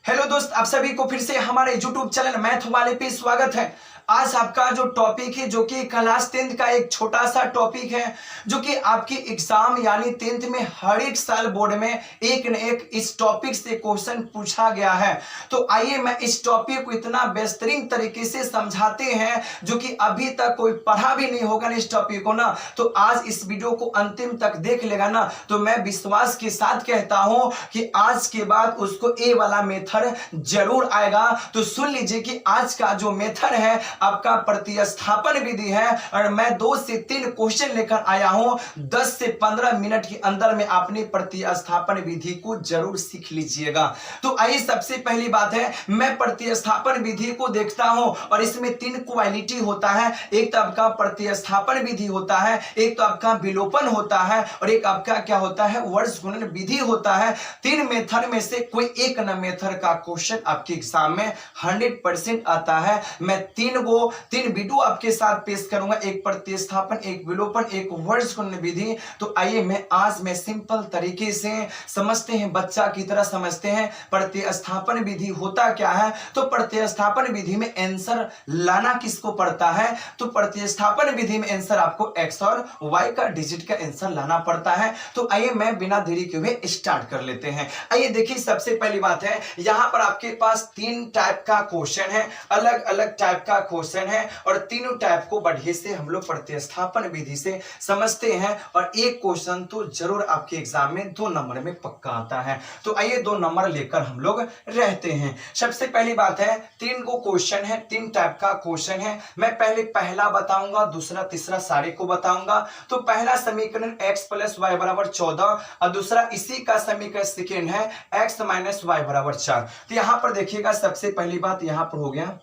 Hello दोस्त, आप सभी को फिर से हमारे YouTube चैनल मैथ वाले पे स्वागत है। आज आपका जो टॉपिक है जो कि क्लास 10th का एक छोटा सा टॉपिक है जो कि आपके एग्जाम यानी 10th में हर एक साल बोर्ड में एक न एक इस टॉपिक से क्वेश्चन पूछा गया है। तो आइए मैं इस टॉपिक को इतना बेहतरीन तरीके से समझाते हैं जो कि अभी तक कोई पढ़ा भी नहीं होगा ना इस टॉपिक को ना, तो आज इस वीडियो को अंतिम तक देख लेगा ना, तो मैं विश्वास के साथ कहता हूं कि आज के बाद उसको ए वाला मेथड जरूर आएगा। तो सुन लीजिए कि आज का जो मेथड है आपका प्रतिस्थापन विधि है और मैं 2 से 3 क्वेश्चन लेकर आया हूं। 10 से 15 मिनट के अंदर में आपने प्रतिस्थापन विधि को जरूर सीख लीजिएगा। तो आइए सबसे पहली बात है, मैं प्रतिस्थापन विधि को देखता हूं और इसमें 3 क्वालिटी होता है। एक तो आपका प्रतिस्थापन विधि होता है, एक तो आपका विलोपन होता है और एक आपका क्या होता है, वर्ष गुणन विधि होता है। 3 मेथड में से कोई एक न मेथड का क्वेश्चन आपके एग्जाम में 100% आता है। मैं 3 वीडियो आपके साथ पेश करूंगा, एक प्रतिस्थापन, एक विलोपन, एक वर्ष गुणन विधि। तो आइए मैं सिंपल तरीके से समझते हैं, बच्चा की तरह समझते हैं प्रतिस्थापन विधि होता क्या है। तो प्रतिस्थापन विधि में आंसर लाना किसको पड़ता है, तो प्रतिस्थापन विधि में आंसर आपको x और y का डिजिट का आंसर लाना पड़ता है। तो आइए मैं बिना देरी के हुए स्टार्ट कर लेते हैं। आइए देखिए, सबसे पहली बात है, यहां पर आपके पास 3 टाइप का क्वेश्चन है, अलग अलग टाइप का क्वेश्चन है और तीनों टाइप को बढ़िया से हम लोग प्रतिस्थापन विधि से समझते हैं और एक क्वेश्चन तो जरूर आपके एग्जाम में 2 नंबर में पक्का आता है। तो आइए 2 नंबर लेकर हम लोग रहते हैं। सबसे पहली बात है, 3 को क्वेश्चन है, 3 टाइप का क्वेश्चन है। मैं पहले पहला बताऊंगा, दूसरा तीसरा सारे को बताऊंगा। तो पहला समीकरण x + y = 14 और दूसरा इसी का समीकरण सेकेंड है x - y = 4। तो यहां पर देखिएगा, सबसे पहली बात यहां पर हो गया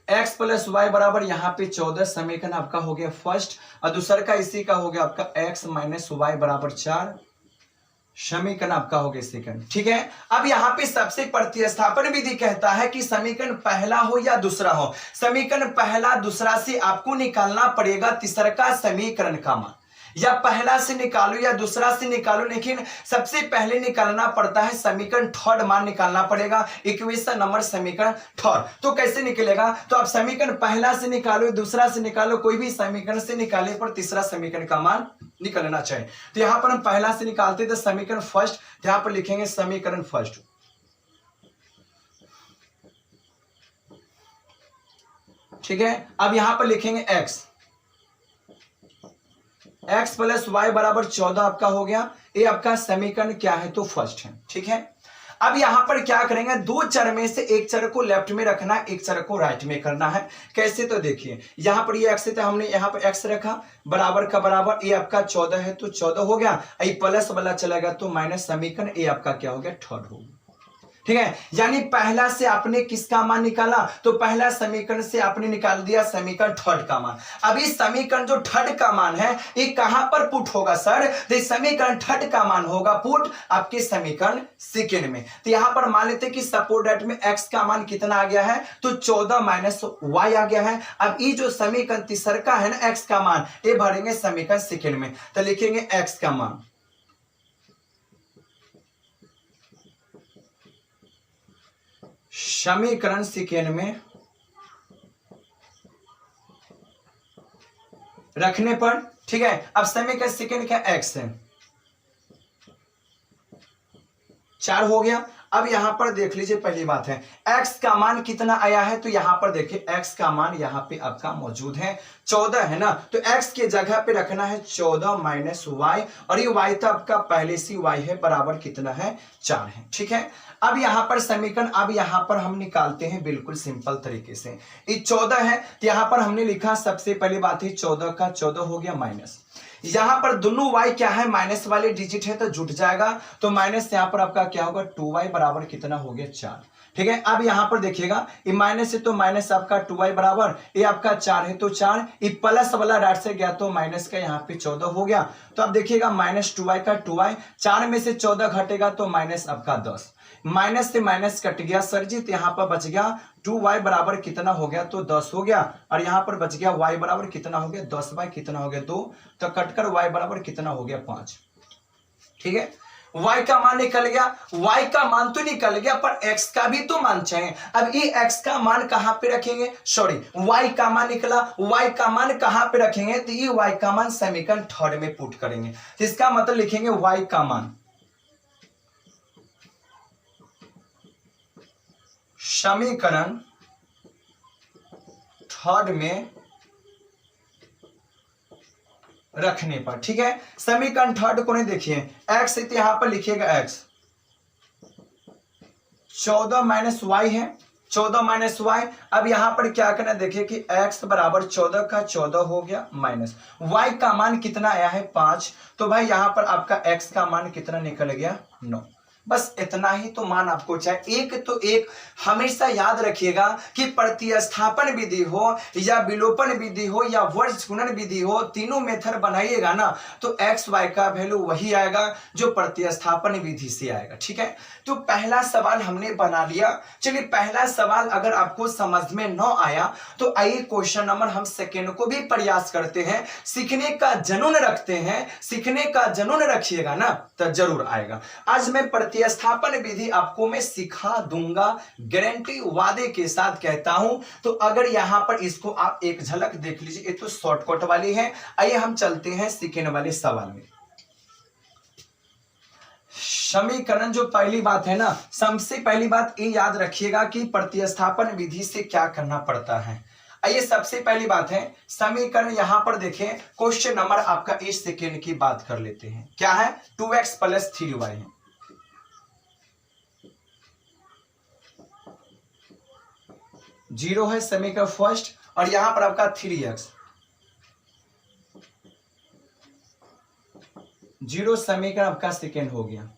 x + y बराबर यहां पे 14 समीकरण आपका हो गया फर्स्ट और दूसरा का इसी का हो गया आपका x - y = 4 समीकरण आपका हो गया सेकंड। ठीक है, अब यहां पे सबसे प्रतिस्थापन विधि कहता है कि समीकरण पहला हो या दूसरा हो, समीकरण पहला दूसरा से आपको निकालना पड़ेगा तीसरा का समीकरण का मान, या पहला से निकालो या दूसरा से निकालो, लेकिन सबसे पहले निकालना पड़ता है समीकरण थर्ड मान निकालना पड़ेगा, इक्वेशन नंबर समीकरण थर्ड। तो कैसे निकलेगा, तो आप समीकरण पहला से निकालो दूसरा से निकालो, कोई भी समीकरण से निकाले पर तीसरा समीकरण का मान निकलना चाहिए। तो यहां पर हम पहला से निकालते थे समीकरण फर्स्ट, यहां पर लिखेंगे समीकरण फर्स्ट। ठीक है, अब यहां पर लिखेंगे x + y = 14 आपका हो गया, ये आपका समीकरण क्या है, तो फर्स्ट है। ठीक है, अब यहां पर क्या करेंगे, 2 चर में से एक चर को लेफ्ट में रखना है, एक चर को राइट में करना है। कैसे, तो देखिए यहां पर ये x है तो हमने यहां पर x रखा, बराबर का बराबर, ये आपका 14 है तो 14 हो गया, ये प्लस वाला चला गया तो माइनस, समीकरण ये आपका क्या हो गया, थर्ड हो गया। ठीक है, यानी पहला से आपने किसका मान निकाला, तो पहला समीकरण से आपने निकाल दिया समीकरण थर्ड का मान। अभी समीकरण जो थर्ड का मान है ये कहां पर पुट होगा सर, तो समीकरण थर्ड का मान होगा पुट आपके समीकरण सेकेंड में। तो यहां पर मान लेते कि सपोज दैट में x का मान कितना आ गया है, तो 14 - y आ गया है। अब ये जो समीकरण तीसरा का है ना x का मान, ये भरेंगे समीकरण सेकेंड में, तो लिखेंगे x का मान समीकरण सेकेंड में रखने पर, ठीक है, अब समीकरण सेकेंड क्या x है 4 हो गया। अब यहां पर देख लीजिए, पहली बात है x का मान कितना आया है, तो यहां पर देखिए x का मान यहां पे आपका मौजूद है 14 है ना, तो x के जगह पे रखना है 14 - y और ये y तो आपका पहले से y है, बराबर कितना है, 4 है। ठीक है, अब यहां पर समीकरण, अब यहां पर हम निकालते हैं बिल्कुल सिंपल तरीके से। ये 14 है तो यहां पर हमने लिखा, सबसे पहली बात है 14 का 14 हो गया माइनस, यहां पर दोनों y क्या है, माइनस वाले डिजिट है तो जुट जाएगा, तो माइनस यहां पर आपका क्या होगा 2y बराबर कितना हो गया 4। ठीक है, अब यहां पर देखिएगा ये माइनस है तो माइनस आपका 2y बराबर, ये आपका 4 है तो 4, ये प्लस वाला राइट से गया तो माइनस का यहाँ पे 14 हो गया। तो अब देखिएगा -2y का 2y, 4 में से 14 घटेगा तो माइनस आपका 10, माइनस से माइनस कट गया सर जी, तो यहां पर बच गया 2y बराबर कितना हो गया, तो 10 हो गया, और यहां पर बच गया y बराबर कितना हो गया, 10 बाय कितना हो गया 2, तो कटकर y बराबर कितना हो गया 5। ठीक है, y का मान निकल गया, y का मान तो निकल गया पर x का भी तो मान चाहिए। अब ये x का मान कहां पे रखेंगे, सॉरी y का मान निकला, y का मान कहां पे रखेंगे, तो ये y का मान समीकरण थर्ड में पुट करेंगे। तो इसका मतलब लिखेंगे y का मान समीकरण थर्ड में रखने पर, ठीक है। समीकरण थर्ड को नहीं देखिए, x तो यहां पर लिखिएगा x 14 माइनस वाई है, 14 माइनस वाई। अब यहां पर क्या करना देखिए कि x बराबर 14 का 14 हो गया माइनस y का मान कितना आया है 5, तो भाई यहां पर आपका x का मान कितना निकल गया 9। बस इतना ही तो मान आपको चाहिए। एक तो एक हमेशा याद रखिएगा कि प्रतिस्थापन विधि हो या विलोपन विधि हो या वर्ष गुणन विधि हो, तीनों मेथड बनाइएगा ना तो एक्स वाई का वैल्यू वही आएगा जो प्रतिस्थापन विधि से आएगा, ठीक है। तो पहला सवाल हमने बना लिया। चलिए पहला सवाल अगर आपको समझ में न आया तो आइए क्वेश्चन नंबर हम सेकेंड को भी प्रयास करते हैं। सीखने का जुनून रखते हैं, सीखने का जुनून रखिएगा ना तो जरूर आएगा। आज मैं प्रतिस्थापन विधि आपको मैं सिखा दूंगा, गारंटी वादे के साथ कहता हूं। तो अगर यहां पर इसको आप एक झलक देख लीजिए, ये तो शॉर्टकट वाली है। आइए हम चलते हैं सेकेंड वाले सवाल में। समीकरण जो पहली बात है ना, सबसे पहली बात ये याद रखिएगा कि प्रतिस्थापन विधि से क्या करना पड़ता है। आइए सबसे पहली बात है समीकरण, यहां पर देखें क्वेश्चन नंबर आपका इस सेकेंड की बात कर लेते हैं। क्या है 2x प्लस 3y है, जीरो है समीकरण फर्स्ट, और यहां पर आपका 3x जीरो समीकरण आपका सेकेंड हो गया,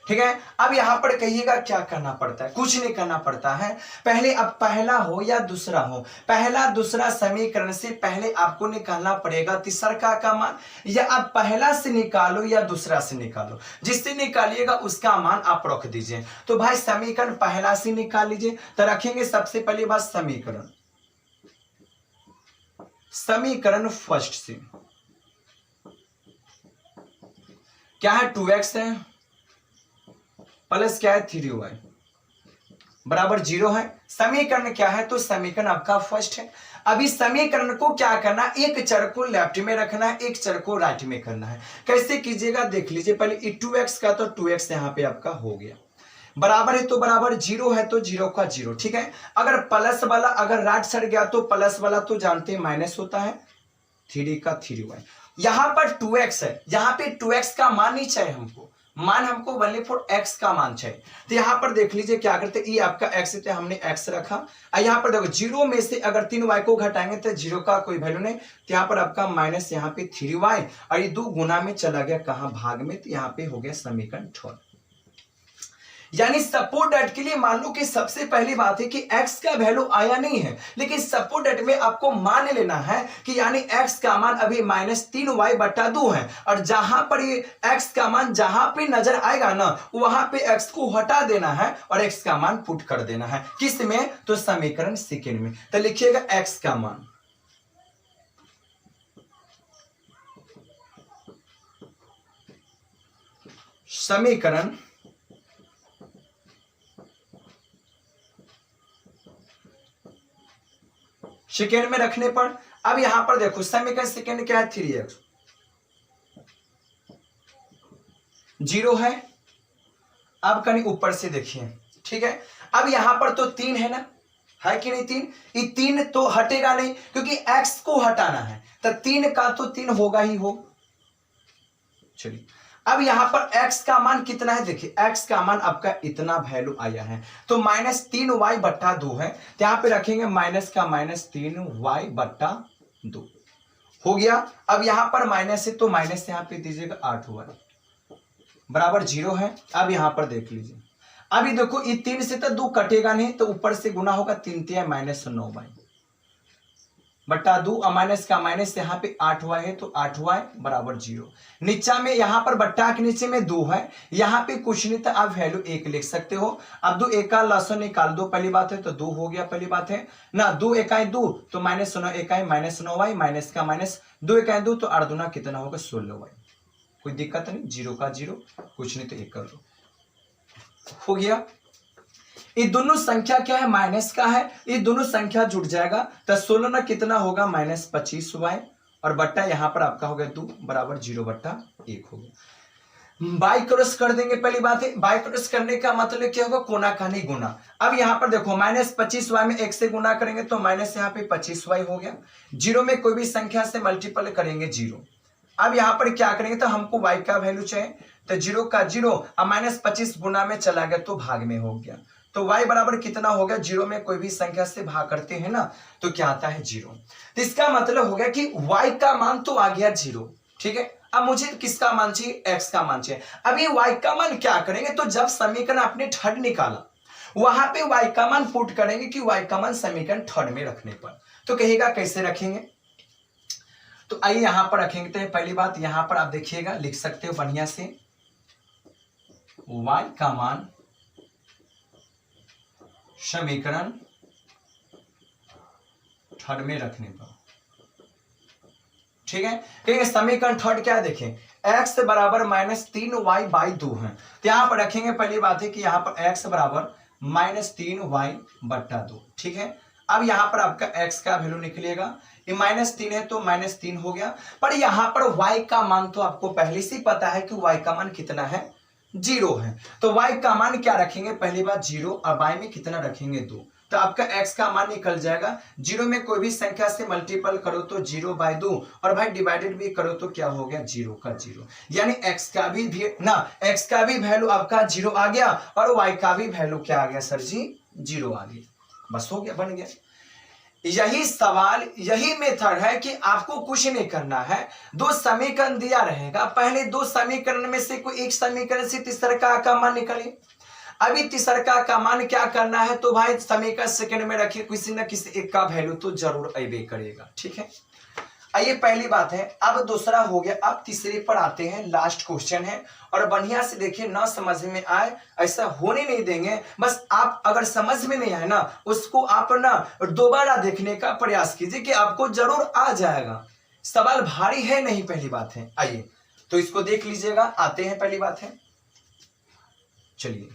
ठीक है। अब यहां पर कहिएगा क्या करना पड़ता है, कुछ नहीं करना पड़ता है। पहले अब पहला हो या दूसरा हो, पहला दूसरा समीकरण से पहले आपको निकालना पड़ेगा तीसरा का मान, या आप पहला से निकालो या दूसरा से निकालो, जिससे निकालिएगा उसका मान आप रख दीजिए। तो भाई समीकरण पहला से निकाल लीजिए। तो रखेंगे सबसे पहली बात समीकरण फर्स्ट से क्या है 2x है प्लस क्या है 3y बराबर 0 है। समीकरण क्या है तो समीकरण आपका फर्स्ट है। अभी समीकरण को क्या करना, एक चर को लेफ्ट में रखना है, एक चर को राइट में करना है। कैसे कीजिएगा देख लीजिए। पहले 2x का तो 2x यहां पे आपका हो गया, बराबर है तो बराबर, 0 है तो 0 का 0, ठीक है। अगर प्लस वाला अगर राइट साइड गया तो प्लस वाला तो जानते हैं माइनस होता है, 3 का 3y। यहां पर 2x है, यहां पे 2x का मान नहीं चाहिए हमको, मान हमको ओनली फॉर x का मान चाहिए। तो यहां पर देख लीजिए क्या करते, ये आपका x है, हमने x रखा। यहां पर देखो 0 में से अगर 3y को घटाएंगे तो 0 का कोई वैल्यू नहीं, तो यहां पर आपका माइनस यहाँ पे 3y, और ये 2 गुना में चला गया कहां भाग में, तो यहाँ पे हो गया समीकरण 4। यानी सपोर्ट डेट के लिए मान लो कि सबसे पहली बात है कि x का वैल्यू आया नहीं है, लेकिन सपोर्ट डेट में आपको मान लेना है कि यानी x का मान अभी -3y/2 है, और जहां पर ये x का मान जहां पे नजर आएगा ना वहां पे x को हटा देना है और x का मान पुट कर देना है। किस में, तो समीकरण सेकेंड में। तो लिखिएगा x का मान समीकरण सेकेंड में रखने पर, अब यहां पर देखो समीकरण सेकेंड क्या है 3x 0 है। अब कहीं ऊपर से देखिए, ठीक है। अब यहां पर तो 3 है ना, है कि नहीं 3, ये 3 तो हटेगा नहीं क्योंकि x को हटाना है, तो 3 का तो 3 होगा ही हो। चलिए अब यहां पर x का मान कितना है, देखिए x का मान आपका इतना वैल्यू आया है, तो -3y/2 है, तो यहां पे रखेंगे -3y/2 हो गया। अब यहां पर माइनस है तो माइनस यहां पे दीजिएगा 8y बराबर 0 है। अब यहां पर देख लीजिए, अभी देखो ये 3 से तो 2 कटेगा नहीं, तो ऊपर से गुना होगा 3 × -9y/2, और माइनस का माइनस यहाँ पे 8y है तो 8y बराबर 0। नीचा में यहाँ पर बट्टा के नीचे में 2 है, यहाँ पे कुछ नहीं था, आप वैल्यू 1 लिख सकते हो। अब 2 एका लसन निकाल दो, पहली बात है तो 2 हो गया, पहली बात है ना। 2 एकाई 2 तो -9 एकाई -9y, माइनस का माइनस 2 एकाई 2 तो 8 दूना कितना होगा 16y। कोई दिक्कत नहीं, 0 का 0, कुछ नहीं तो 1 कर लो, हो गया। ये दोनों संख्या क्या है, माइनस का है, ये दोनों संख्या जुड़ जाएगा तो 16 ना कितना होगा -25y, और बट्टा यहाँ पर आपका हो गया 2 बराबर 0/1 हो गया। बाई क्रॉस कर देंगे, पहली बात है बाई क्रॉस करने का मतलब क्या होगा, कोना खानी गुना। अब यहाँ पर देखो -25y में 1 से गुना करेंगे तो माइनस यहाँ पे 25y हो गया, 0 में कोई भी संख्या से मल्टीपल करेंगे 0। अब यहाँ पर क्या करेंगे, तो हमको y का वैल्यू चाहिए, तो 0 का 0 अब -25 गुना में चला गया तो भाग में हो गया, तो y बराबर कितना हो गया, 0 में कोई भी संख्या से भाग करते हैं ना तो क्या आता है 0। तो इसका मतलब हो गया कि y का मान तो आ गया 0, ठीक है। अब मुझे किसका मान चाहिए, x का मान चाहिए। अभी y का मान क्या करेंगे, तो जब समीकरण आपने थर्ड निकाला वहां पे y का मान पुट करेंगे कि y का मान समीकरण थर्ड में रखने पर, तो कहेगा कैसे रखेंगे, तो आइए यहां पर रखेंगे। तो पहली बात यहां पर आप देखिएगा, लिख सकते हो बढ़िया से, y का मान समीकरण थर्ड में रखने पर, ठीक है। कहेंगे समीकरण थर्ड क्या है, देखें x बराबर -3y/2 है, तो यहां पर रखेंगे। पहली बात है कि यहां पर x बराबर -3y/2, ठीक है। अब यहां पर आपका x का वैल्यू निकलेगा, ये -3 है तो -3 हो गया, पर यहां पर y का मान तो आपको पहले से पता है कि y का मान कितना है, 0 है, तो y का मान क्या रखेंगे, पहली बात 0, और y में कितना रखेंगे 2, तो आपका x का मान निकल जाएगा। 0 में कोई भी संख्या से मल्टीपल करो तो 0/2, और भाई डिवाइडेड भी करो तो क्या हो गया, 0 का 0, यानी x का भी x का भी वैल्यू आपका 0 आ गया, और y का भी वैल्यू क्या आ गया सर जी, 0 आ गया, बस हो गया, बन गया। यही सवाल, यही मेथड है कि आपको कुछ नहीं करना है, दो समीकरण दिया रहेगा, पहले दो समीकरण में से कोई एक समीकरण से तीसरा का मान निकालिए। अभी तीसरा का मान क्या करना है, तो भाई समीकरण सेकंड में रखिए, किसी न किसी एक का वैल्यू तो जरूर अबे करेगा, ठीक है। आइए पहली बात है, अब दूसरा हो गया, अब तीसरे पर आते हैं, लास्ट क्वेश्चन है, और बढ़िया से देखिए, ना समझ में आए ऐसा होने नहीं देंगे, बस आप अगर समझ में नहीं आए ना उसको आप ना दोबारा देखने का प्रयास कीजिए कि आपको जरूर आ जाएगा। सवाल भारी है नहीं, पहली बात है। आइए तो इसको देख लीजिएगा, आते हैं, पहली बात है, चलिए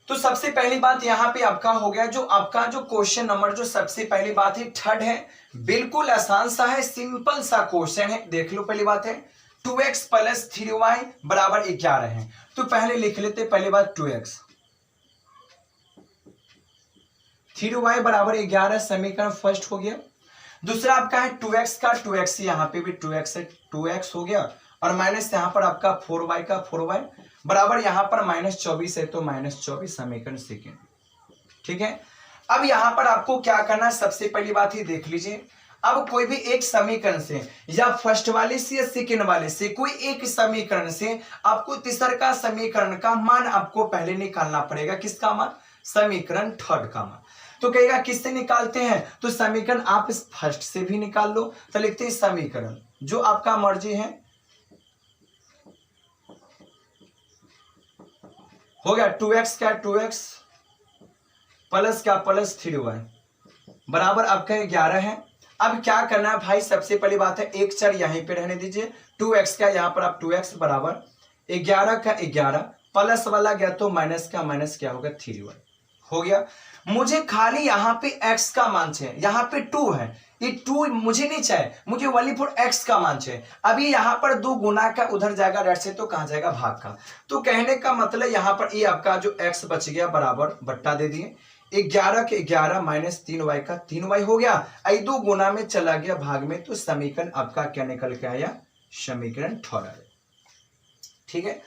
तो सबसे पहली बात यहां पे आपका हो गया, जो आपका जो क्वेश्चन नंबर जो सबसे पहली बात है थर्ड है, बिल्कुल आसान सा है, सिंपल सा क्वेश्चन है, देख लो। पहली बात है 2x + 3y बराबर 11 है, तो पहले लिख लेते, पहली बात 2x 3y बराबर 11 समीकरण फर्स्ट हो गया। दूसरा आपका है 2x का 2x, यहां पे भी 2x है, 2x हो गया, और माइनस यहां पर आपका 4y का 4y बराबर यहां पर -24 है, तो -24 समीकरण सेकेंड, ठीक है। अब यहां पर आपको क्या करना है, सबसे पहली बात ही देख लीजिए, अब कोई भी एक समीकरण से या फर्स्ट वाले से या सेकेंड वाले से कोई एक समीकरण से आपको तीसरा का समीकरण का मान आपको पहले निकालना पड़ेगा, किसका मान, समीकरण थर्ड का मान। तो कहेगा किससे निकालते हैं, तो समीकरण आप इस फर्स्ट से भी निकाल लो, तो लिखते हैं समीकरण जो आपका मर्जी है, हो गया 2x क्या 2x प्लस क्या प्लस 3y बराबर आपका 11 है। अब क्या करना है भाई, सबसे पहली बात है एक चर यहीं पे रहने दीजिए, 2x का यहाँ पर आप 2x बराबर 11 का 11 प्लस वाला गया तो माइनस का माइनस क्या होगा 3y हो गया। मुझे खाली यहाँ पे x का मान चाहिए, यहाँ पे 2 है, ये 2 मुझे नहीं चाहिए, मुझे वाली फॉर x का मान चाहिए। अभी यहाँ पर 2 गुना का उधर जाएगा रेट से, तो कहाँ जाएगा भाग का, तो कहने का मतलब यहाँ पर ये आपका जो x बच गया बराबर बट्टा दे दिए 11 के 11 माइनस 3y का 3y हो गया, आई 2 गुना में चला गया भाग में, तो समीकरण आपका क्या निकल के आया, समीकरण थर्ड आया, ठीक है।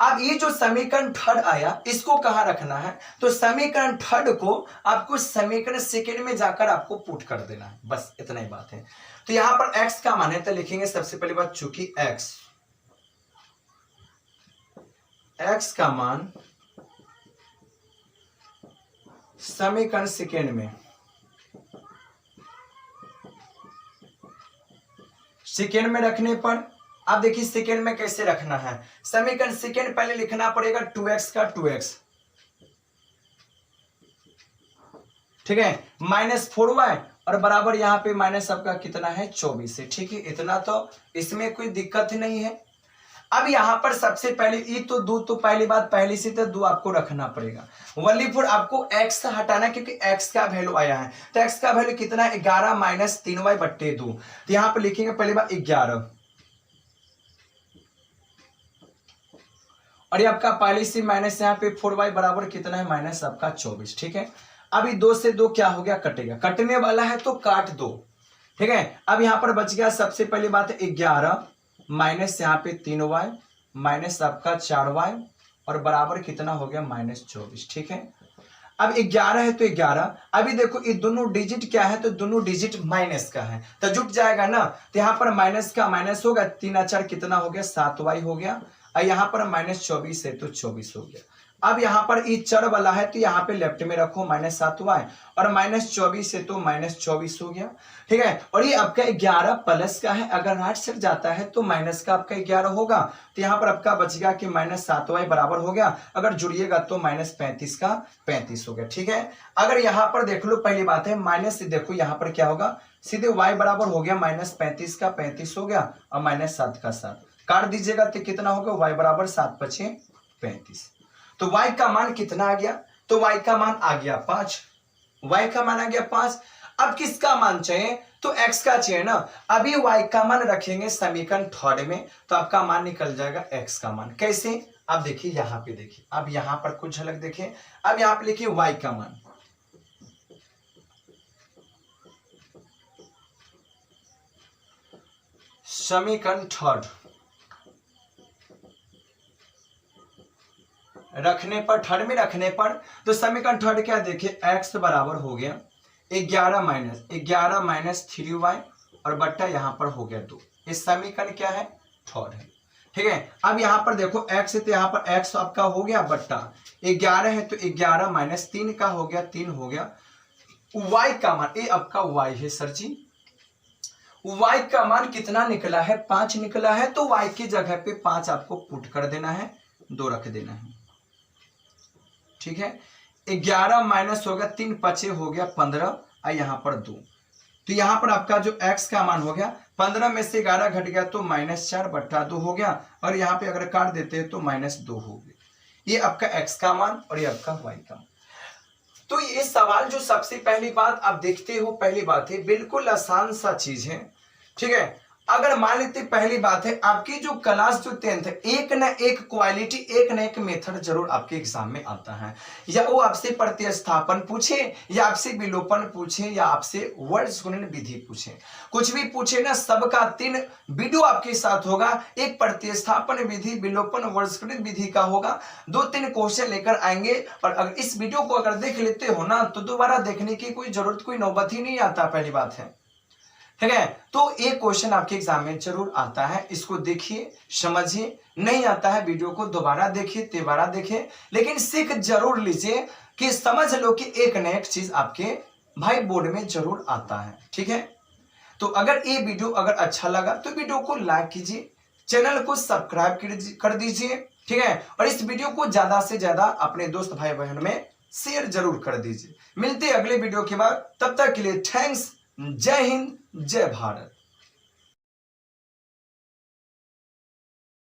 अब ये जो समीकरण थर्ड आया इसको कहां रखना है, तो समीकरण थर्ड को आपको समीकरण सेकेंड में जाकर आपको पुट कर देना है, बस इतना ही बात है। तो यहां पर x का मान है, तो लिखेंगे सबसे पहली बात, चूंकि x का मान समीकरण सेकेंड में रखने पर, अब देखिए सेकेंड में कैसे रखना है, समीकरण सेकेंड पहले लिखना पड़ेगा 2x का 2x ठीक है, -4y और बराबर यहाँ पे माइनस आपका कितना है 24 है। ठीक है, इतना तो इसमें कोई दिक्कत नहीं है। अब यहाँ पर सबसे पहले ई तो दो, तो पहली बात पहले से तो दो आपको रखना पड़ेगा। वली फोर आपको x हटाना, क्योंकि x का वैल्यू आया है, तो x का वैल्यू कितना है 11 माइनस 3y बट्टे 2। तो यहाँ पर लिखेंगे पहली बार 11 और ये आपका पहले से माइनस यहाँ पे 4y बराबर कितना है माइनस आपका 24। ठीक है, अभी 2 से 2 क्या हो गया कटेगा, कटने वाला है तो काट दो। ठीक है, अब यहाँ पर बच गया सबसे पहली बात है 11 माइनस यहाँ पे 3y माइनस आपका 4y और बराबर कितना हो गया -24। ठीक है, अब 11 है तो 11, अभी देखो ये दोनों डिजिट क्या है, तो दोनों डिजिट माइनस का है तो जुट जाएगा ना, तो यहाँ पर माइनस का माइनस होगा, 3 4 कितना हो गया 7y हो गया, और यहाँ पर -24 है तो 24 हो गया। अब यहाँ पर ये चर वाला है तो यहाँ पे लेफ्ट में रखो -7y और -24 है तो -24 हो गया। ठीक है, और ये आपका 11 प्लस का है, अगर राइट साइड जाता है तो माइनस का आपका 11 होगा, तो यहाँ पर आपका बच गया कि -7y बराबर हो गया, अगर जुड़िएगा तो -35 का 35 हो गया। ठीक है, अगर यहाँ पर देख लो पहली बात है माइनस से देखो यहाँ पर क्या होगा, सीधे y बराबर हो गया -35 का 35 हो गया और -7 का 7 काट दीजिएगा तो कितना होगा y बराबर 7 5 35। तो y का मान कितना आ गया, तो y का मान आ गया 5, y का मान आ गया 5। अब किसका मान चाहिए, तो x का चाहिए ना, अभी y का मान रखेंगे समीकरण थर्ड में तो आपका मान निकल जाएगा x का मान। कैसे, अब देखिए यहाँ पे देखिए, अब यहाँ पर कुछ झलक देखिए, अब यहाँ पे लिखिए y का मान, समीकरण थर्ड रखने पर, थर्ड में रखने पर, तो समीकरण थर्ड क्या देखिए x बराबर हो गया 11 माइनस 3y और बट्टा यहाँ पर हो गया 2। इस समीकरण क्या है थर्ड है। ठीक है, अब यहाँ पर देखो x है तो यहाँ पर x आपका हो गया बट्टा 11 है तो 11 माइनस 3 का हो गया 3 हो गया, y का मान ये आपका y है सर जी, y का मान कितना निकला है 5 निकला है, तो y की जगह पे 5 आपको पुट कर देना है, 2 रख देना है। ठीक है, 11 माइनस होगा 3 5 हो गया 15 और यहाँ पर 2, तो यहाँ पर आपका जो x का मान हो गया 15 में से 11 घट गया तो -4 बट्टा 2 हो गया, और यहाँ पे अगर काट देते हैं तो -2 हो गया। ये आपका x का मान और ये आपका y का मान। तो ये सवाल जो सबसे पहली बात आप देखते हो, पहली बात है बिल्कुल आसान सा चीज है। ठीक है, अगर मान लेते पहली बात है आपकी जो क्लास जो 10th है, एक न एक क्वालिटी एक न एक मेथड जरूर आपके एग्जाम में आता है, या वो आपसे प्रतिस्थापन पूछे या आपसे विलोपन पूछे या आपसे वर्ड गुणन विधि पूछे, कुछ भी पूछे ना, सबका 3 वीडियो आपके साथ होगा, एक प्रतिस्थापन विधि विलोपन वर्ड गुणन विधि का होगा, 2-3 क्वेश्चन लेकर आएंगे। और अगर इस वीडियो को अगर देख लेते हो ना तो दोबारा देखने की कोई जरूरत कोई नौबत ही नहीं आता, पहली बात है। ठीक है, तो एक क्वेश्चन आपके एग्जाम में जरूर आता है, इसको देखिए समझिए, नहीं आता है वीडियो को दोबारा देखिए तिबारा देखिए, लेकिन सीख जरूर लीजिए कि समझ लो कि एक न एक चीज आपके भाई बोर्ड में जरूर आता है। ठीक है, तो अगर ये वीडियो अगर अच्छा लगा तो वीडियो को लाइक कीजिए, चैनल को सब्सक्राइब कर दीजिए। ठीक है, और इस वीडियो को ज्यादा से ज्यादा अपने दोस्त भाई बहन में शेयर जरूर कर दीजिए। मिलते अगले वीडियो के बाद, तब तक के लिए थैंक्स, जय हिंद जय भारत।